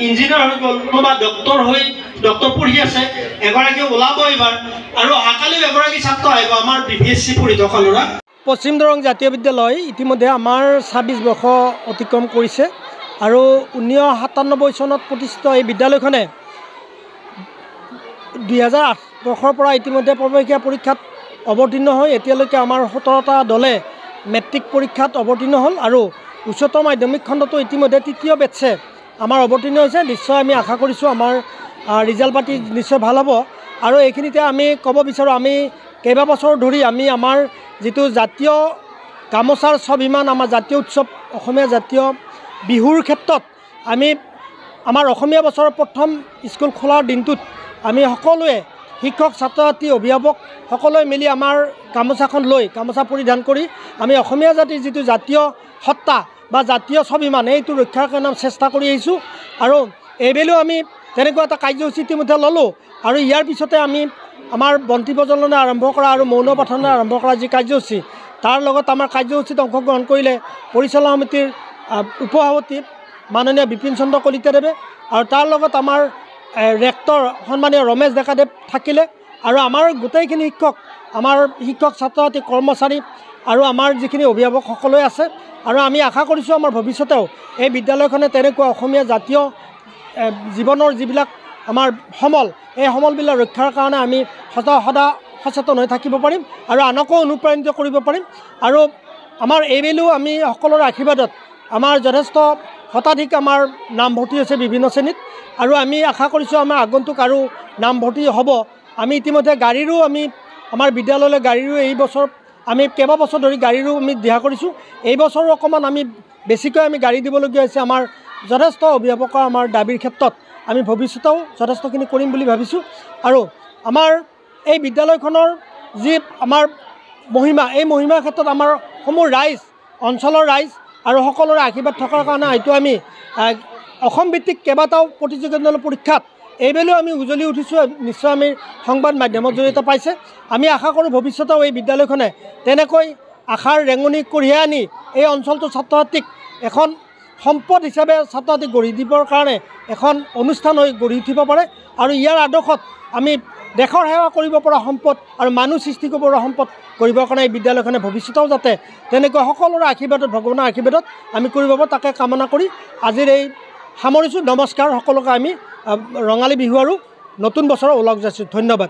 Engineer হৈ গ'ল, কোনোবা ডক্টৰ পঢ়ি আছে, এগৰাকী ওলাব এইবাৰ, আৰু অহাকালিও এগৰাকী ছাত্ৰ আহিব আমাৰ BVSC পঢ়ি থকা ল'ৰা। পশ্চিম দৰং জাতীয় বিদ্যালয় ইতিমধ্যে আমাৰ 26 বৰ্ষ অতিক্ৰম কৰিছে, আৰু 1997 চনত প্ৰতিষ্ঠিত এই বিদ্যালয়খনে 2008 বৰ্ষৰ পৰা ইতিমধ্যে প্ৰৱেশিকা পৰীক্ষাত অৱতীৰ্ণ হৈ এতিয়ালৈকে আমাৰ 17টা দলে মেট্ৰিক পৰীক্ষাত অৱতীৰ্ণ হ'ল, আৰু উচ্চতৰ মাধ্যমিক খণ্ডটো ইতিমধ্যে তৃতীয় বেটছে আমাৰ অৱতীৰ্ণ হৈছে। নিশ্চয় আমি আশা কৰিছোঁ আমাৰ ৰিজাল্ট পাতি নিশ্চয় ভাল হ'ব। আৰু এইখিনিতে আমি ক'ব বিচাৰোঁ, আমি কেইবাবছৰ ধৰি আমি আমাৰ যিটো জাতীয় গামোচাৰ স্বাভিমান, আমাৰ জাতীয় উৎসৱ অসমীয়া জাতীয় বিহুৰ ক্ষেত্ৰত আমি আমাৰ অসমীয়া বছৰৰ প্ৰথম স্কুল খোলাৰ দিনটোত আমি সকলোৱে শিক্ষক ছাত্ৰ ছাত্ৰী অভিভাৱক সকলোৱে মিলি আমাৰ গামোচাখন লৈ গামোচা পৰিধান কৰি আমি অসমীয়া জাতিৰ যিটো জাতীয় সত্তা বা জাতীয় স্বাভিমান এইটো ৰক্ষাৰ কাৰণে চেষ্টা কৰি আহিছোঁ। আৰু এইবেলিও আমি তেনেকুৱা এটা কাৰ্যসূচী ইতিমধ্যে ল'লোঁ, আৰু ইয়াৰ পিছতে আমি আমাৰ বন্তি প্ৰজ্বলনে আৰম্ভ কৰা আৰু মৌন পাঠনে আৰম্ভ কৰা যি কাৰ্যসূচী, তাৰ লগত আমাৰ কাৰ্যসূচীত অংশগ্ৰহণ কৰিলে পৰিচালনা সমিতিৰ উপসভাপতি মাননীয় বিপিন চন্দ্ৰ কলিতাদেৱে, আৰু তাৰ লগত আমাৰ ৰেক্টৰ সন্মানীয় ৰমেশ ডেকাদেৱ থাকিলে, আৰু আমাৰ গোটেইখিনি শিক্ষক, আমাৰ শিক্ষক ছাত্ৰ ছাত্ৰী কৰ্মচাৰী আৰু আমাৰ যিখিনি অভিভাৱক সকলোৱে আছে। আৰু আমি আশা কৰিছোঁ আমাৰ ভৱিষ্যতেও এই বিদ্যালয়খনে তেনেকুৱা অসমীয়া জাতীয় জীৱনৰ যিবিলাক আমাৰ সমল, এই সমলবিলাক ৰক্ষাৰ কাৰণে আমি সদা সচেতন হৈ থাকিব পাৰিম আৰু আনকো অনুপ্ৰাণিত কৰিব পাৰিম। আৰু আমাৰ এইবেলিও আমি সকলোৰে আশীৰ্বাদত আমাৰ যথেষ্ট শতাধিক আমাৰ নামভৰ্তি হৈছে বিভিন্ন শ্ৰেণীত, আৰু আমি আশা কৰিছোঁ আমাৰ আগন্তুক আৰু নামভৰ্তি হ'ব। আমি ইতিমধ্যে গাড়ীৰো আমাৰ বিদ্যালয়লৈ গাড়ীৰো এই বছৰ আমি কেইবাবছৰ ধৰি গাড়ীৰো আমি দিহা কৰিছোঁ। এই বছৰো অকণমান আমি বেছিকৈ আমি গাড়ী দিবলগীয়া হৈছে আমাৰ যথেষ্ট অভিভাৱকৰ আমাৰ দাবীৰ ক্ষেত্ৰত। আমি ভৱিষ্যতেও যথেষ্টখিনি কৰিম বুলি ভাবিছোঁ। আৰু আমাৰ এই বিদ্যালয়খনৰ যি আমাৰ মহিমা, এই মহিমাৰ ক্ষেত্ৰত আমাৰ সমূহ ৰাইজ, অঞ্চলৰ ৰাইজ আৰু সকলোৰে আশীৰ্বাদ থকাৰ কাৰণে হয়তো আমি অসম ভিত্তিক কেইবাটাও প্ৰতিযোগিতামূলক পৰীক্ষাত এইবেলিও আমি উজলি উঠিছোঁ। নিশ্চয় আমি সংবাদ মাধ্যমৰ জৰিয়তে পাইছে। আমি আশা কৰোঁ ভৱিষ্যতেও এই বিদ্যালয়খনে তেনেকৈ আশাৰ ৰেঙনি কঢ়িয়াই আনি এই অঞ্চলটোৰ ছাত্ৰ ছাত্ৰীক এখন সম্পদ হিচাপে ছাত্ৰ ছাত্ৰীক গঢ়ি দিবৰ কাৰণে এখন অনুষ্ঠান হৈ গঢ়ি উঠিব পাৰে, আৰু ইয়াৰ আদৰ্শত আমি দেশৰ সেৱা কৰিব পৰা সম্পদ আৰু মানুহ সৃষ্টি কৰিব পৰা সম্পদ কৰিবৰ কাৰণে এই বিদ্যালয়খনে ভৱিষ্যতেও যাতে তেনেকৈ সকলোৰে আশীৰ্বাদত, ভগৱানৰ আশীৰ্বাদত আমি কৰিব পাৰোঁ, তাকে কামনা কৰি আজিৰ এই সামৰিছোঁ। নমস্কাৰ সকলোকে। আমি ৰঙালী বিহু আৰু নতুন বছৰৰ ওলগ যাইছোঁ। ধন্যবাদ।